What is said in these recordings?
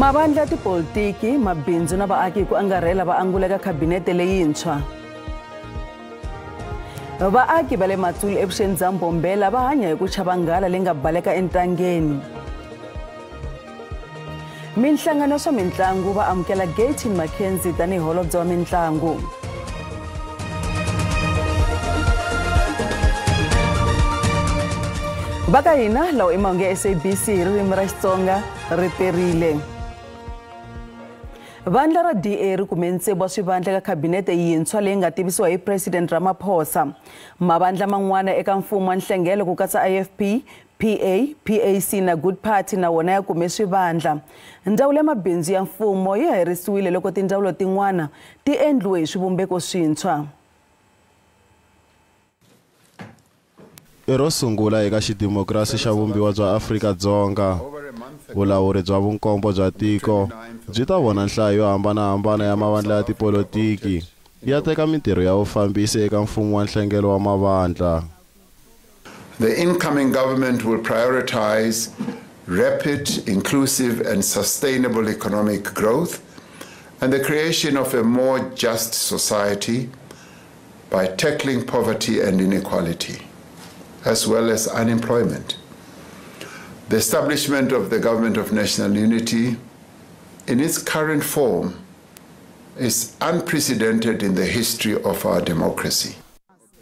Mabandla tipolitiki, mabindzu na vaaki ku angarhela va angula ka khabinete leyintshwa. Vaaki va le Matsulu evuxeni bya Mbombela va hanya hi ku chava nghala leyi nga baleka entangeni. Minhlangano swa mitlangu va amukela Gayton Mackenzie tanihi holobye wa mitlangu. Baka hina lawa imangu ya SABC hi ririmi ra Xitsonga ri terile. Vandla ra DA ri kume ntsevu wa swivandla ka khabinete yintshwa leyi nga tivisiwa hi President Ramaphosa. Mavandla man'wana eka mfumo wa nhlengelo ku katsa IFP, PA, PAC na Good Party na wona ya kume swivandla. Ndzawulo ya mabindzu ya mfumo yi herisiwile loko tindzawulo tin'wana ti endliwe hi swivumbeko swintshwa. Ero sungula eka xidemokirasi xa vumbiwa bya Afrika-Dzonga, vulawuri bya vunkombo bya tiko byi ta vona nhlayo yo hambanahambana ya mavandla ya tipolitiki ya teka mitirho ya vufambisi eka mfumo wa nhlengelo wa mavandla. The incoming government will prioritize rapid, inclusive and sustainable economic growth and the creation of a more just society by tackling poverty and inequality, as well as unemployment. The establishment of the Government of National Unity in its current form is unprecedented in the history of our democracy.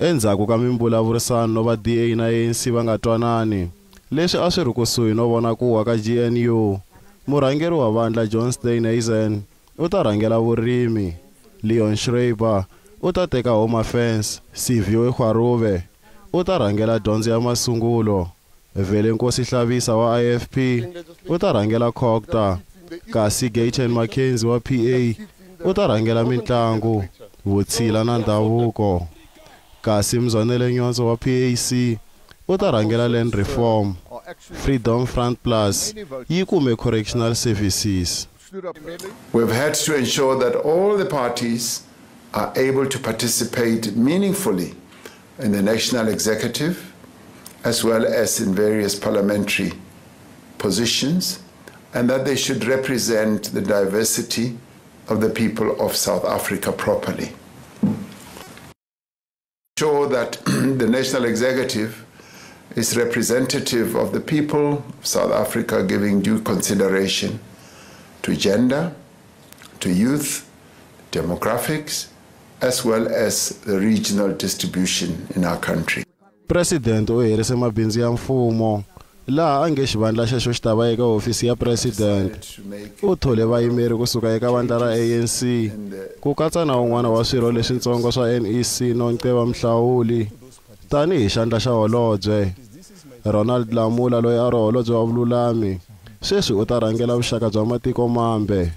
Endzhaku ka mimbulavurisano va DA na ANC va nga twanani leswi a swi ri kusuhi no vona ku wa ka GNU, murhangeri wa vandla John Steenhuisen u ta rhangela vurimi, Leon Schreiber u ta teka Home Affairs, Sivyo Khwaruve u ta rhangela dyondzo ya masungulo, Velenkosi Hlavisa wa IFP u ta rhangela COGTA, kasi Gayton Mackenzie wa PA u ta rhangela mitlangu, vutshila na ndhavuko, kasi Mzwanele Nyonzo wa PAC u ta rhangela Land Reform. Freedom Front Plus yi kume Correctional Services. We've had to ensure that all the parties are able to participate meaningfully in the national executive, as well as in various parliamentary positions, and that they should represent the diversity of the people of South Africa properly. Ensure that the national executive is representative of the people of South Africa, giving due consideration to gender, to youth, demographics, as well as the regional distribution in our country. President u herise mabindzu ya mfumo laha a nge xivandla xexo xi ta va eka hofisi ya president. U thole vayimeri kusuka eka vandla ra ANC ku katsa na un'wana wa swirho leswintsongo swa NEC Nonceba Mhlawuli tanihi xandla xa holobye. Ronald Lamula loyi a ri holobye wa vululami sweswi u ta rhangela vuxaka bya matiko mambe.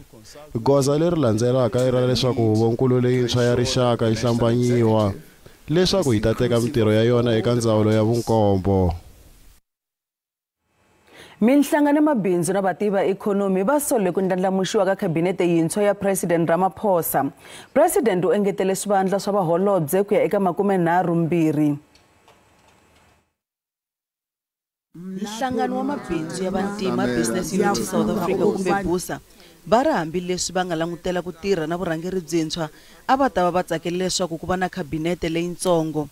Goza leri landzelaka i ra leswaku huvonkulu leyintshwa ya rixaka yi hlambanyiwa leswaku yi ta teka mitirho ya yona eka ndzawulo ya vunkombo. Minhlangano ya mabindzu na vativi va ikhonomi va solile ku ndlandlamuxiwa ka khabinete yintshwa ya President Ramaphosa. President u engetele swivandla swa vaholobye ku ya eka 32. Nhlangano wa mabindzu ya vantima Business Unity South Africa kumbe BUSA va ri hambileswi va nga langutela ku tirha na vurhangeri byintshwa a va ta va tsakele leswaku ku va na khabinete leyintsongo.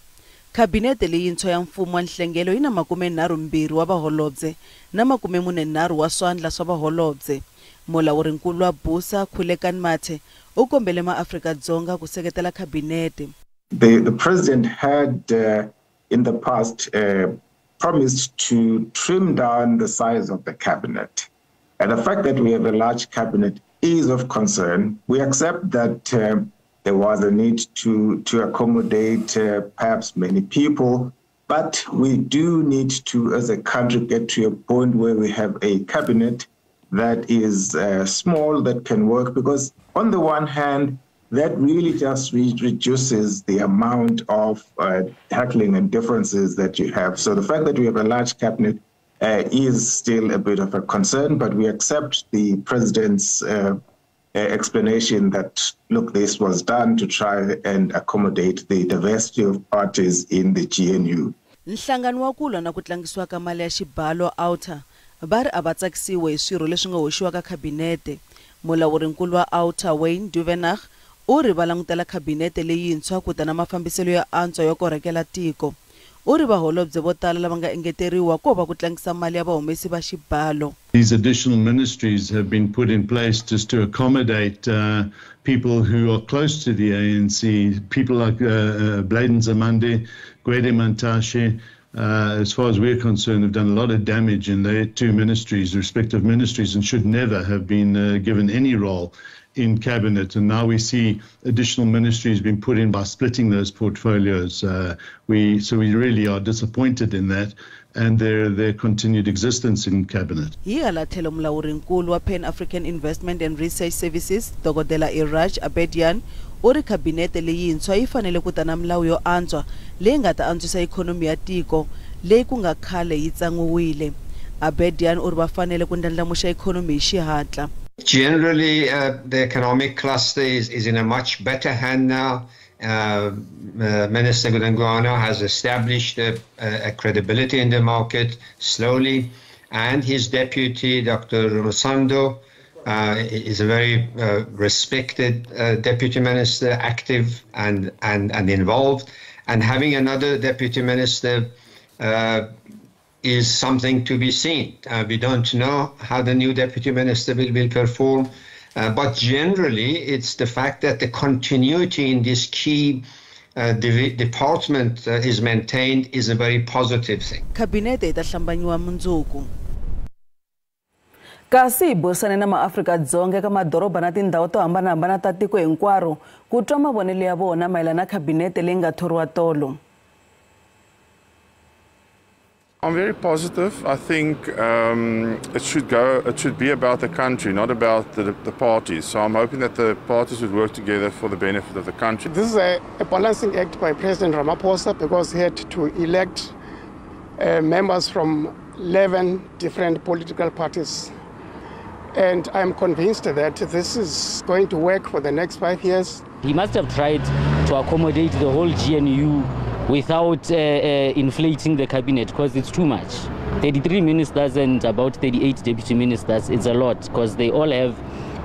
Khabinete leyintshwa ya mfumo wa nhlengelo yi na 32 wa vaholobye na 43 wa swandla swa vaholobye. Mulawurinkulu wa BUSA Khulekani Mathe u kombele maAfrika-Dzonga ku seketela khabinete. The president had in the past promised to trim down the size of the cabinet. And the fact that we have a large cabinet is of concern. We accept that there was a need to accommodate perhaps many people, but we do need to, as a country, get to a point where we have a cabinet that is small, that can work, because on the one hand, that really just reduces the amount of tackling and differences that you have. So the fact that we have a large cabinet is still a bit of a concern, but we accept the president's explanation that, look, this was done to try and accommodate the diversity of parties in the GNU. Nhlangano wa kulwa na ku tlangisiwa ka mali ya xibalo Outer va ri a va tsakisiwe hi swirho leswi nga hoxiwa ka khabinete. Mulawurinkulu wa Outer Wayne Duvenage u ri va langutela khabinete leyintshwa kutana mafambiselo ya antswa yo korhekela tiko. U ri vaholobye vo tala lava nga engeteriwa ko va ku tlangisa mali ya vahumesi va xibalo. These additional ministries have been put in place just to accommodate people who are close to the ANC, people like Bladen Zamande, Gwede Mantashe. As far as we're concerned, have done a lot of damage in their two ministries, respective ministries, and should never have been given any role in cabinet. And now we see additional ministries being put in by splitting those portfolios. So we really are disappointed in that and their continued existence in cabinet. Hi ala tlhelo mulawurinkulu wa Pan African Investment and Research Services Dokodela Iraj Abedian u ri khabinete leyintshwa yi fanele ku ta na milawu yo antswa leyi nga ta antswisa ikhonomi ya tiko leyi ku nga khale yi tsan'wiwile. Abedian u ri va fanele ku ndlandlamuxa ikhonomi hi xihatla. Generally, the economic cluster is in a much better hand now. Minister Godongwana has established a credibility in the market slowly, and his deputy, Dr. Rusando, is a very respected deputy minister, active and involved. And having another deputy minister is something to be seen. We don't know how the new deputy minister will perform, but generally it's the fact that the continuity in this key department is maintained is a very positive thing. Kabinete ita hlambanywa mundzuku. Kasi burisane na maAfrika-Dzonga ka madoroba na tindhawu to hambanahambana ta tiko hinkwaro ku twa mavonelo ya vona mayelana na kabinete leyi nga thoriwa tolo. I'm very positive. I think it should be about the country, not about the parties. So I'm hoping that the parties would work together for the benefit of the country. This is a balancing act by President Ramaphosa because he had to elect members from 11 different political parties. And I'm convinced that this is going to work for the next 5 years. He must have tried to accommodate the whole GNU without inflating the cabinet, because it's too much. 33 ministers and about 38 deputy ministers, it's a lot, because they all have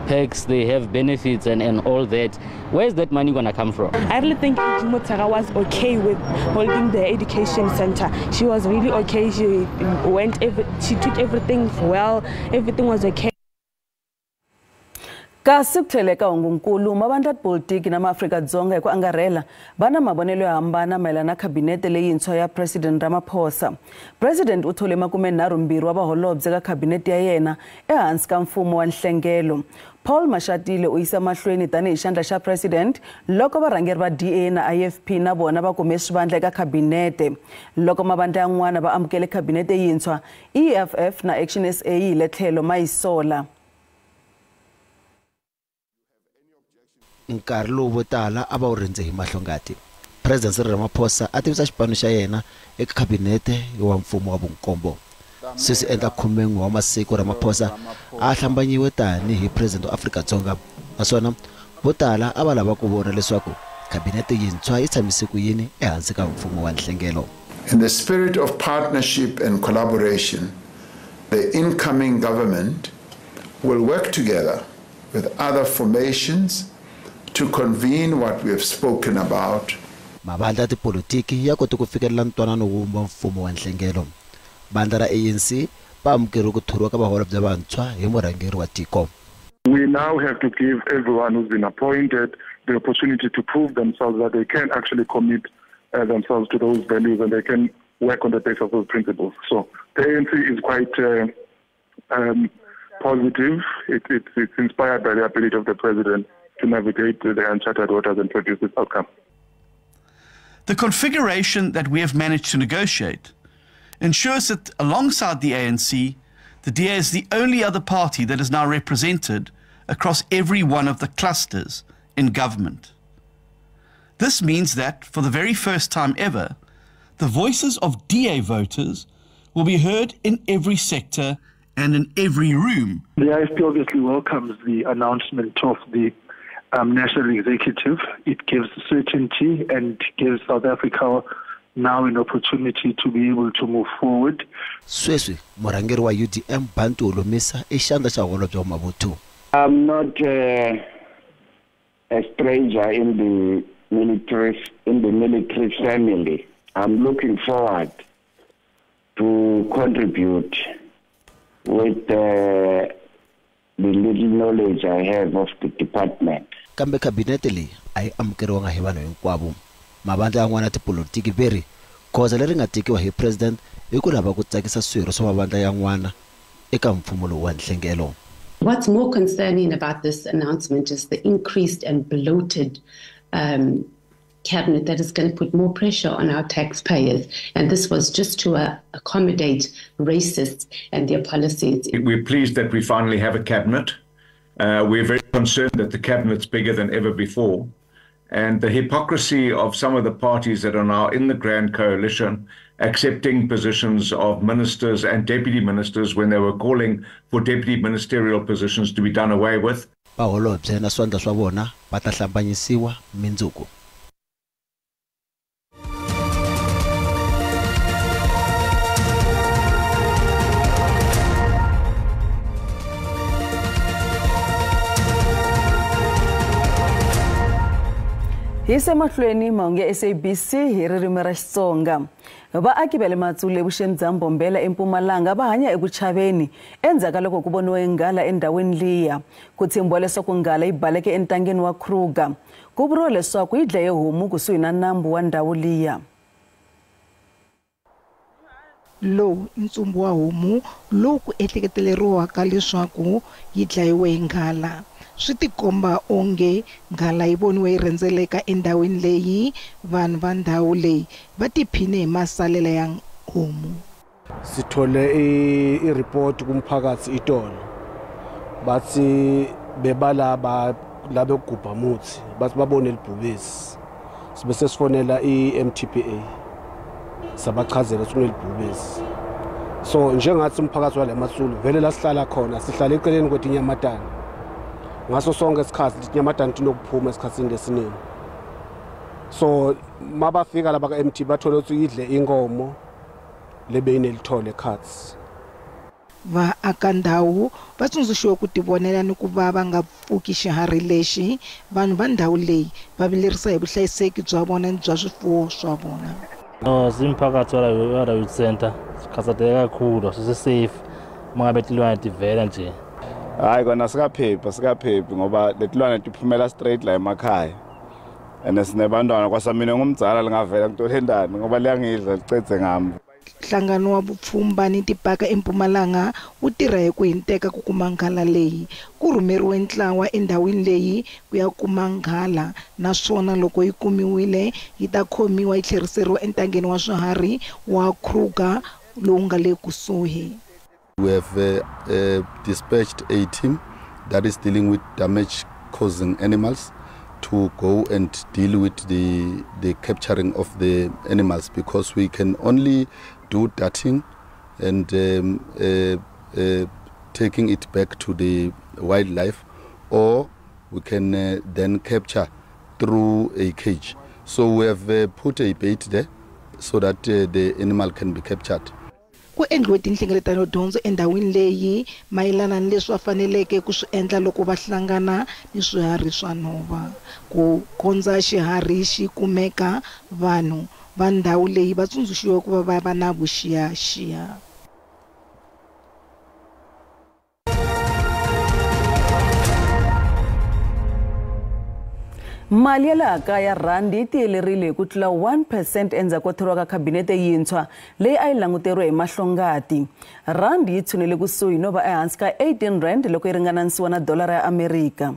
perks, they have benefits and all that. Where's that money going to come from? I really think Mutara was okay with holding the education center. She was really okay. She took everything well. Everything was okay. Kasi kutheleka ungunkulu mabandla politiki na maAfrika-Dzonga hi ku angarhela vana mavonelo yo hambana mayelana na khabinete leyintshwa ya President Ramaphosa. President u thole 32 wa vaholobye ka khabinete ya yena ehansi ka mfumo wa nhlengelo. Paul Mashatile u yisa mahlweni tanihi xandla xa president loko varhangeri va DA na IFP na vona va kume swivandla eka khabinete. Loko mavandla yan'wana va amukele khabinete yintshwa, EFF na Action SA yi le tlhelo ma yisola. Nkarhi lowu vo tala a va wu rindze hi mahlongati. President Cyril Ramaphosa a tivisa xipano xa yena eka khabinete wa mfumo wa vunkombo. Sweswi endla 10 wa masiku Ramaphosa a hlambanyiwe tanihi president wa Afrika-Dzonga, naswona vo tala a va lava ku vona leswaku khabinete yintshwa yi tshamise ku yini ehansi ka mfumo wa nhlengelo. In the spirit of partnership and collaboration, the incoming government will work together with other formations to convene what we have spoken about. Mabandla tipolitiki ya kota ku fikelela ntwanano wo vumba mfumo wa nhlengelo. Bandla ra ANC ba amukeri ku thoriwa ka vaholobye vantshwa hi murhangeri wa tiko. We now have to give everyone who's been appointed the opportunity to prove themselves that they can actually commit themselves to those values and they can work on the basis of those principles. So the ANC is quite positive. It's inspired by the ability of the president to navigate the uncharted waters and produce this outcome. The configuration that we have managed to negotiate ensures that alongside the ANC, the DA is the only other party that is now represented across every one of the clusters in government. This means that, for the very first time ever, the voices of DA voters will be heard in every sector and in every room. The IFP obviously welcomes the announcement of the National Executive. It gives certainty and gives South Africa now an opportunity to be able to move forward. Sweswi murhangeri wa UDM Bantu Holomisa i xandla xa Holobye wa Mabotho. I'm not a stranger in the military family. I'm looking forward to contribute with the little knowledge I have of the department. Kambe kabinete leyi a yi amukeriwanga hi vanhu hinkwavo. Mavandla yan'wana tipolitiki veri goza leri nga tekiwa hi president i ku lava ku tsakisa swirho swa mavandla yan'wana eka mfumo lowu wa nhlengelo. What's more concerning about this announcement is the increased and bloated cabinet that is going to put more pressure on our taxpayers. And this was just to accommodate racists and their policies. We're pleased that we finally have a cabinet. We're very concerned that the cabinet's bigger than ever before. And the hypocrisy of some of the parties that are now in the Grand Coalition accepting positions of ministers and deputy ministers when they were calling for deputy ministerial positions to be done away with. Vaholobye na swandla swa vona va ta hlambanyisiwa mindzuku. Hi se mahlweni mahungu ya SABC hi ririmi ra Xitsonga. Vaaki va le Matsule evuxeni bya Mbombela eMpumalanga va hanya eku chaveni endzhaku loko ku voniwe nghala endhawini liya. Ku tshembiwa leswaku nghala yi baleke entangeni wa Kruger. Ku vuriwa leswaku yi dlaye homu kusuhi na nambu wa ndhawu liya. Lowu ntsumbu wa homu lowu ku ehleketeleriwaka leswaku yi dlayiwe hi nghala. Swi tikomba onge nghala yi voniwe yi rhendzeleka endhawini leyi vanhu va ndhawu leyi va tiphine hi masalela ya homu. Sithole i report kumphakathi itolo bathi bebalaba labe gubha muthi bathi babone libhubesi sibese sifonela iMTPA sabachazela ukuthi kunelibhubesi. So njengathi umphakathi wale Matsulu vele la sihlala khona sihlala eceleni kwethinyamatana ngaso sonke isikhathi itinyamatana tinokuphuma esikhatsini lesiningi. So mabafika laba ka MT bathole ukuthi idle inkomo lebeyinelithole cuts. Va aka ndhawu va tsundzuxiwe ku tivonela ni ku va va nga pfuki xiharhi lexi vanhu va ndhawu leyi va vilerisa hi vuhlayiseki bya vona ni bya swifuwo swa vona. Simphakathi wa youth center sikhathazeke kakhulu sise-safe mangabe tilwane tivela nje. Hayi kona sikaphephi ngoba letilwane tiphumela straight la emakhaya. And sinebantwana kwasamina ngumdzala lingavela ngitole ndani ngoba liyangidla licedze ngami. Nhlangano wa vupfhumba ni tipaka eMpumalanga wu tirha hi ku hinteka ku kuma nghala leyi. Ku rhumeriwe ntlawa endhawini leyi ku ya kuma nghala naswona loko yi kumiwile yi ta khomiwa yi tlheriseriwa entangeni wa swiharhi wa Kruger lowu nga le kusuhi. We have dispatched a team that is dealing with damage causing animals to go and deal with the capturing of the animals, because we can only do darting and taking it back to the wildlife, or we can then capture through a cage. So we have put a bait there so that the animal can be captured. Ku endliwe tinhlengeletano dyondzo endhawini leyi mayelana ni leswi va faneleke ku swi endla loko va hlangana ni swiharhi swa nhova. Ku kondza xiharhi xi kumeka vanhu va ndhawu leyi va tsundzuxiwe ku va va na vuxiyaxiya. Mali ya laha kaya randi yi tiyelerile ku tlula 1% endzhaku ko thoriwa ka khabinete yintshwa leyi a yi languteriwe hi mahlongati. Randi yi tshunele kusuhi no va ehansi ka 18 rand loko yi ringananisiwa na dolara ya Amerika.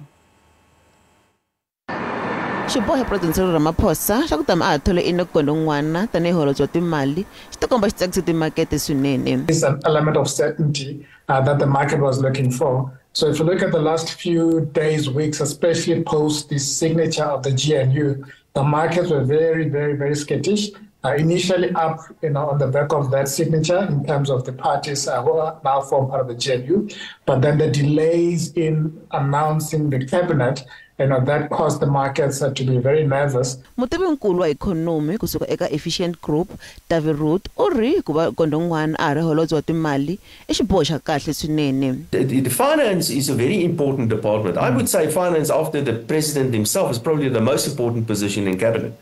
Xiboho President Cyril Ramaphosa xa ku tama a thole inokono n'wana tanihi holobye wa timali xi ta komba xi tsakise timakete swinene. It's an element of certainty that the market was looking for. So if you look at the last few days, weeks, especially post the signature of the GNU, the markets were very, very, very skittish. Initially up, on the back of that signature in terms of the parties who are now form part of the GNU, but then the delays in announcing the cabinet that caused the markets to be very nervous. Mutivinkulu wa ikhonomi kusuka eka Efficient Group, David Root, u ri ku va Gondongwana a ri holobye wa timali I xiboho xa kahle swinene. The finance is a very important department. I would say finance after the president himself is probably the most important position in cabinet.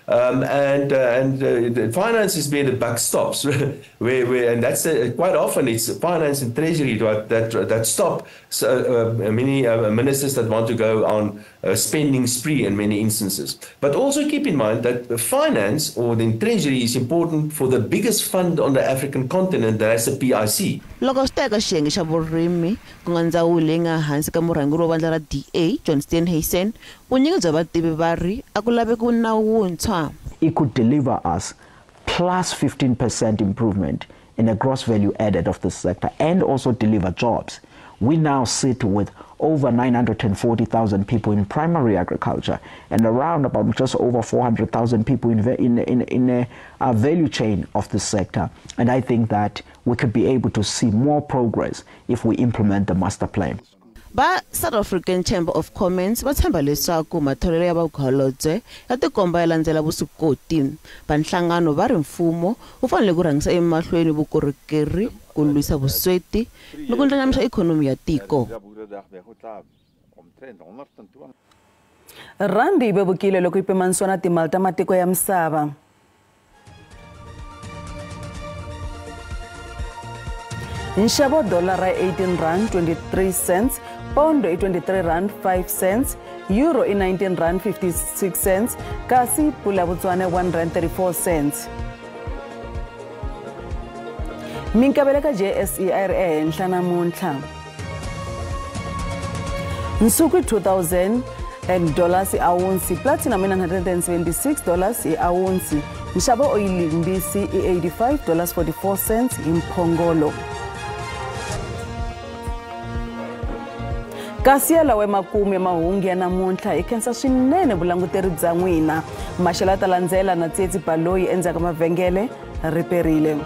The finance is where the buck stops, and that's quite often it's finance and treasury that stop many ministers that want to go on a spending spree in many instances. But also keep in mind that the finance or the treasury is important for the biggest fund on the African continent, that's the PIC. Loko swi teka xiyenge xa vurimi ku nga ndzawulo leyi nga hansi ka murhangeri wa vandla ra DA John Steenhuisen vunyingi bya vativi va ri a ku laveki nawu wuntshwa. It could deliver us plus 15% improvement in the gross value added of the sector and also deliver jobs. We now sit with over 940,000 people in primary agriculture and around about just over 400,000 people in a value chain of the sector. And I think that we could be able to see more progress if we implement the master plan. Ba South African Chamber of Commerce va tshemba leswaku matholelo ya vakholobye ya tikomba ya landzela vuswikoti va nhlangano va ri mfumo wu fanele ku rhangisa emahlweni vukorhokeri ku lwisa vusweti ni ku ndlandlamuxa ikhonomi ya tiko. Randi yi vevukile loko yi pimanisiwa na timali ta matiko ya misava. Nxavo dolara 18 rand 23 cents, pound 23 rand 5 cents, euro 19 rand 56 cents, kasi pula ya Botswana 1 rand 34 cents. Minkavelo ka JSE a ri ehenhla namuntlha. Nsuku $2,000 hi awunsi, platinum $976 hi awunsi, nxavo oyili mbisi i $85.44 hi mphongolo. Kasi ya lawa emakumu ya mahungu ya namuntlha hi khensa swinene vulanguteri bya n'wina. Maxelo ya ta landzela na Tsietsi Baloyi endzhaku ka mavhengele riperile.